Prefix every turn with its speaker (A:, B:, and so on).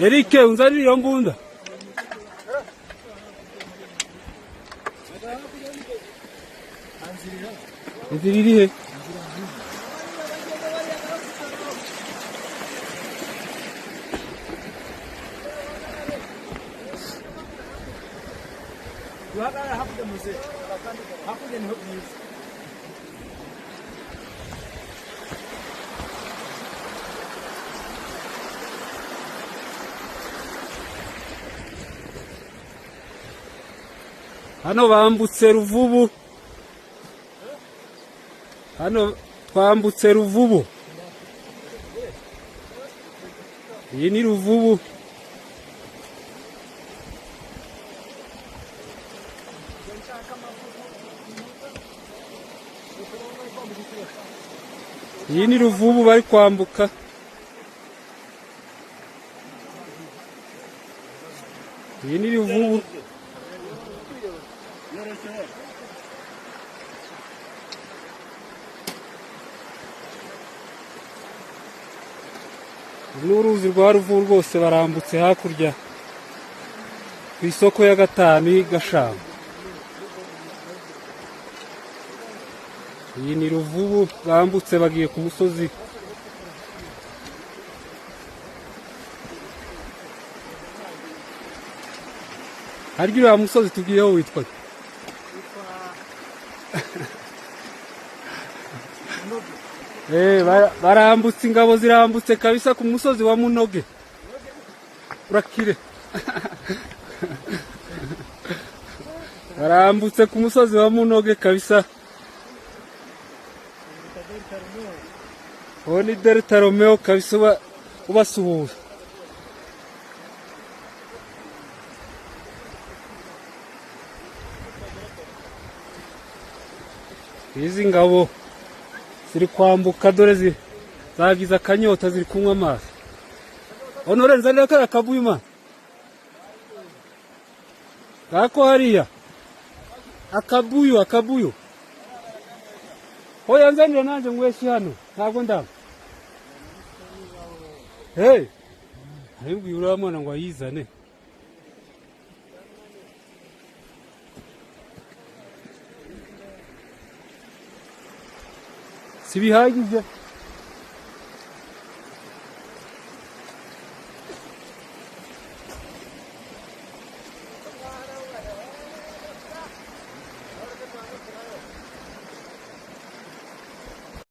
A: Eric, unzanire iyo mbunda. Inzira iri he? Hano bambutse Ruvubu. Hano twambutse Ruvubu. Iyi ni Ruvubu. Iyi ni Ruvubu bari kwambuka. Iyi ni Ruvubu. N'uruzi rwa Ruvubu rwose barambutse hakurya ku isoko ya gatanu y'Igashamba. Iyi ni Ruvubu bambutse bagiye ku musozi. Harya uriya musozi tugiyeho witwa barambutse, ingabo zirambutse kabisa ku musozi wa Munoge. Urakire. Barambutse ku musozi wa Munoge kabisa. Oni Delta Romeo kabisa ubasuhuza. Izi ngabo ziri kwambuka dore zagize akanyota ziri kunywa amazi. Honore nzanira kara kabuyuma. Gako hariya. Akabuyo. Hoya nzanira nanje ngweshi hano. Ntabwo ndaba. Hey. Ayibwi uramwana ngo ayizane. Sibihagije.